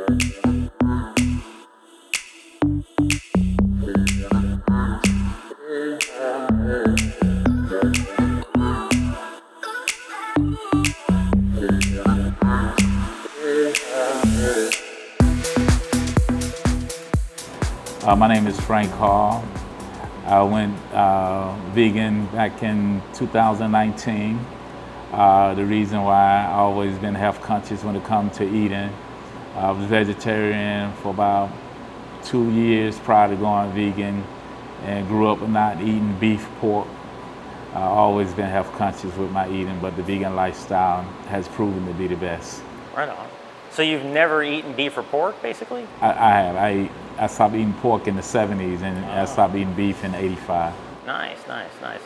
My name is Frank Hall. I went vegan back in 2019. The reason why I always been health conscious when it comes to eating. I was vegetarian for about 2 years prior to going vegan, and grew up not eating beef, pork. Always been health conscious with my eating, but the vegan lifestyle has proven to be the best. Right on. So you've never eaten beef or pork, basically? I have. I stopped eating pork in the 70s, and I stopped eating beef in 85. Nice.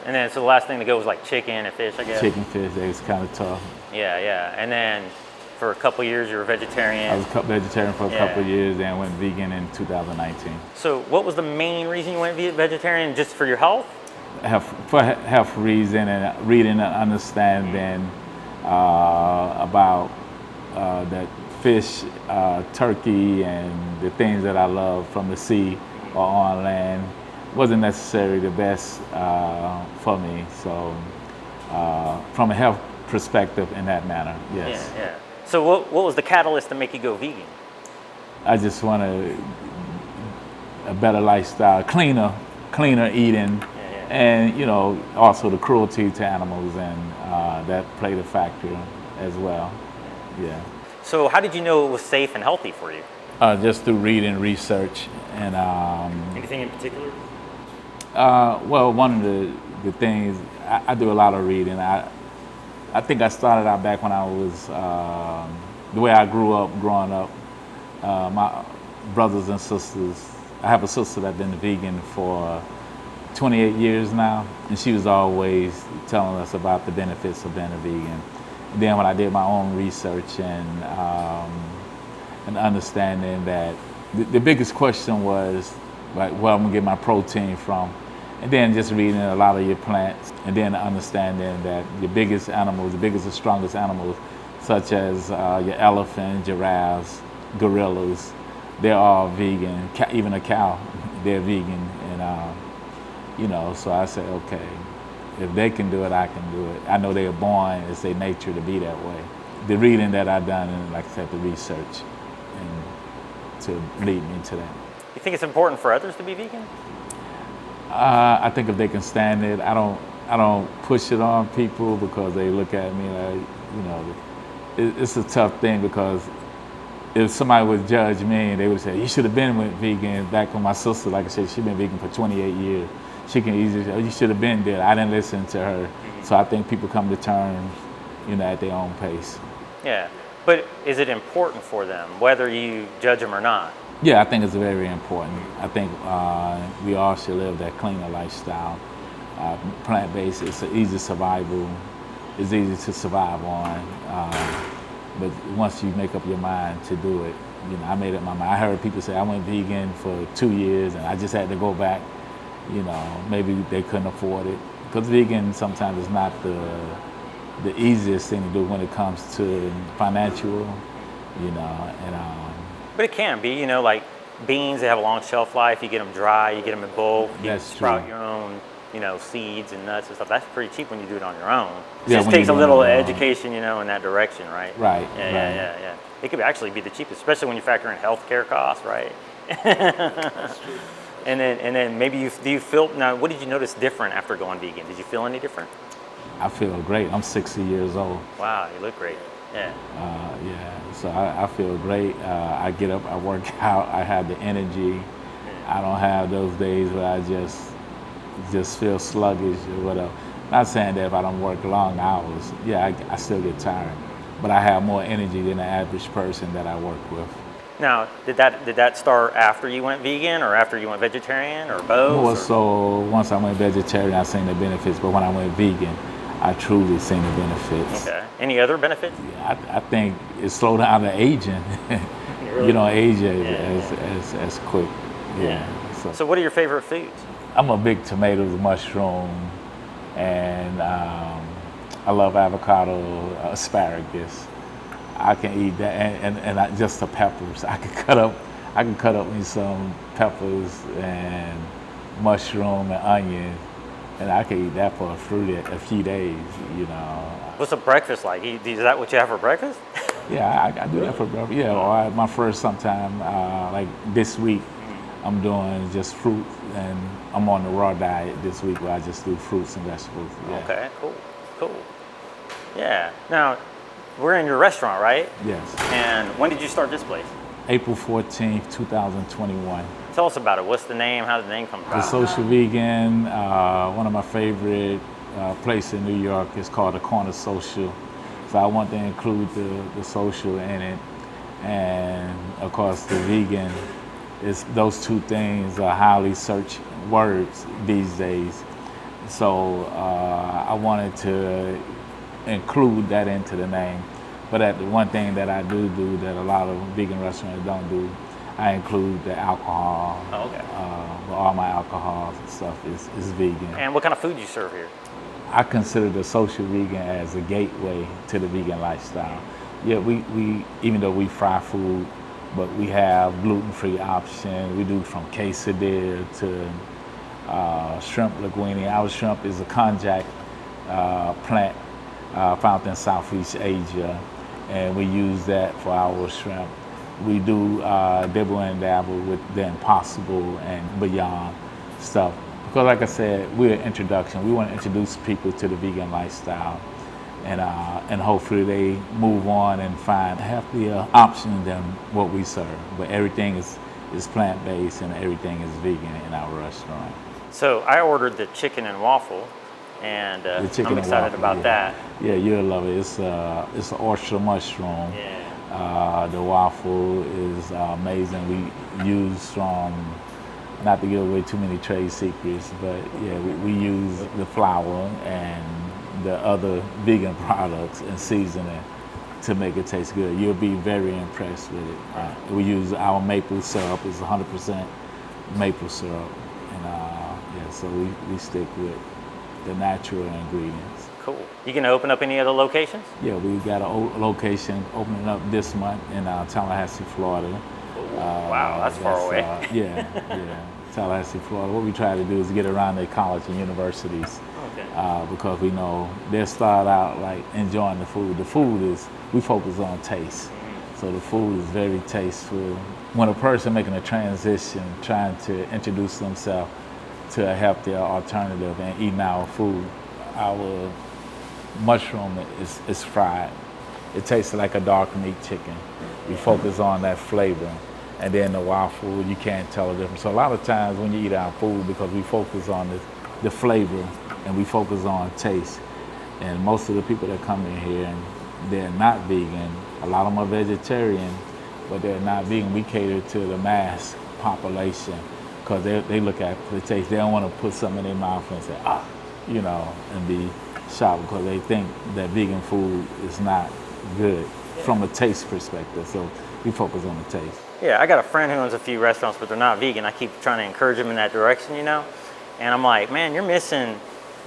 And then, so the last thing to go was like chicken and fish, I guess? Chicken, fish, it was kind of tough. Yeah. And then for a couple years you were vegetarian? I was vegetarian for a couple of years and went vegan in 2019. So what was the main reason you went vegetarian? Just for your health? For health reason, and reading and understanding about that fish, turkey, and the things that I love from the sea or on land wasn't necessarily the best for me. So from a health perspective in that manner, yes. Yeah. So what was the catalyst to make you go vegan? I just wanted a better lifestyle, cleaner eating, and also the cruelty to animals, and that played a factor as well. Yeah. So how did you know it was safe and healthy for you? Just through reading, research, and anything in particular? Well, one of the things I do a lot of reading. I think I started out back when I was the way I growing up. My brothers and sisters. I have a sister that's been vegan for 28 years now, and she was always telling us about the benefits of being a vegan. And then when I did my own research and understanding that the biggest question was, like, where I'm gonna get my protein from, and then just reading a lot of your plants, and then understanding that the biggest and strongest animals, such as your elephant, giraffes, gorillas, they're all vegan. Even a cow, they're vegan, and so I said, okay, if they can do it, I can do it. I know they are born, it's their nature to be that way. The reading that I've done, and like I said, the research, and to lead me to that. You think it's important for others to be vegan? I think if they can stand it, I don't push it on people because they look at me like, it's a tough thing, because if somebody would judge me, they would say, you should have been with vegan. Back when my sister, like I said, she's been vegan for 28 years. She can easily say, you should have been there. I didn't listen to her. So I think people come to terms, at their own pace. Yeah, but is it important for them, whether you judge them or not? Yeah, I think it's very important. I think we all should live that cleaner lifestyle. Plant-based, it's an easy survival. It's easy to survive on. But once you make up your mind to do it, I made up my mind. I heard people say, I went vegan for 2 years and I just had to go back. Maybe they couldn't afford it. Because vegan sometimes is not the easiest thing to do when it comes to financial, But it can be, like beans, they have a long shelf life. You get them dry, you get them in bulk. You sprout your own, seeds and nuts and stuff. That's pretty cheap when you do it on your own. It just takes a little education, in that direction, right? Right. Yeah. It could actually be the cheapest, especially when you factor in healthcare costs, right? That's true. And then maybe do you feel, now what did you notice different after going vegan? Did you feel any different? I feel great. I'm 60 years old. Wow, you look great. Yeah. So I feel great. I get up, I work out, I have the energy. I don't have those days where I just feel sluggish or whatever. Not saying that if I don't work long hours, I still get tired. But I have more energy than the average person that I work with. Now, did that start after you went vegan or after you went vegetarian or both? More so, once I went vegetarian, I seen the benefits. But when I went vegan, I truly seen the benefits. Okay. Any other benefits? Yeah, I think it slowed down the aging. Aging as quick. Yeah. So what are your favorite foods? I'm a big tomatoes, mushroom, and I love avocado, asparagus. I can eat that, just the peppers. I can cut up me some peppers and mushroom and onion, and I can eat that for a few days. You know. What's a breakfast like? Is that what you have for breakfast? Yeah, I do that for breakfast. Yeah, or my first sometime like this week, I'm doing just fruit, and I'm on the raw diet this week where I just do fruits and vegetables. Yeah. Okay, cool. Yeah. Now, we're in your restaurant, right? Yes. And when did you start this place? April 14th, 2021. Tell us about it. What's the name? How did the name come about? The Social Vegan, one of my favorite places in New York is called the Corner Social. So I want to include the social in it. And of course the vegan, those two things are highly searched words these days. So I wanted to include that into the name. But the one thing that I do that a lot of vegan restaurants don't do, I include the alcohol. Oh, okay. All my alcohols and stuff is vegan. And what kind of food do you serve here? I consider the social vegan as a gateway to the vegan lifestyle. Yeah, we even though we fry food, but we have gluten-free options. We do from quesadilla to shrimp linguine. Our shrimp is a konjac plant found in Southeast Asia, and we use that for our shrimp. We do dibble and dabble with the impossible and beyond stuff. Because like I said, we're an introduction. We want to introduce people to the vegan lifestyle, and hopefully they move on and find healthier options than what we serve. But everything is plant-based and everything is vegan in our restaurant. So I ordered the chicken and waffle, and I'm excited about that. Yeah, you'll love it. It's an oyster mushroom. Yeah. The waffle is amazing. We use not to give away too many trade secrets, but yeah, we use the flour and the other vegan products and seasoning to make it taste good. You'll be very impressed with it. We use our maple syrup. It's 100% maple syrup, and so we stick with the natural ingredients. Cool. You gonna open up any other locations? Yeah, we got a location opening up this month in Tallahassee, Florida. Wow, that's far away. Yeah, Tallahassee, Florida. What we try to do is get around the college and universities, because we know they start out like enjoying the food. The food we focus on taste, so the food is very tasteful. When a person making a transition, trying to introduce themselves to a healthier alternative and eating our food, our mushroom is fried. It tastes like a dark meat chicken. We focus on that flavor. And then the waffle, you can't tell the difference. So a lot of times when you eat our food, because we focus on the flavor and we focus on taste, and most of the people that come in here, and they're not vegan, a lot of them are vegetarian, but they're not vegan. We cater to the mass population because they look at the taste. They don't want to put something in their mouth and say, and be shocked because they think that vegan food is not good from a taste perspective. So we focus on the taste. Yeah, I got a friend who owns a few restaurants, but they're not vegan. I keep trying to encourage them in that direction, And I'm like, man, you're missing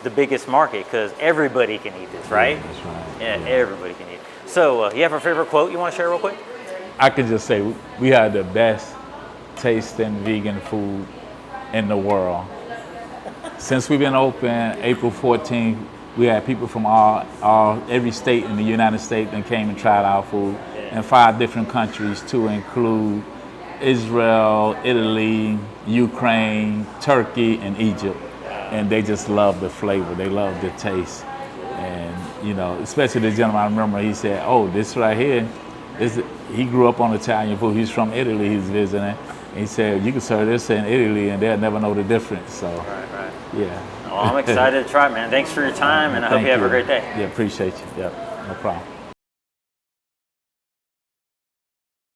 the biggest market because everybody can eat this, right? Yeah, that's right. Yeah, everybody can eat. So you have a favorite quote you want to share real quick? I can just say we have the best tasting vegan food in the world. Since we've been open, April 14th, we had people from every state in the United States that came and tried our food, and 5 different countries to include Israel, Italy, Ukraine, Turkey, and Egypt. And they just love the flavor. They love the taste. And, especially the gentleman, I remember he said, oh, this right here, he grew up on Italian food. He's from Italy, he's visiting. And he said, you can serve this in Italy and they'll never know the difference. So, right. Yeah. Well, I'm excited to try it, man. Thanks for your time, and I hope you have a great day. Yeah, appreciate you. Yeah, no problem.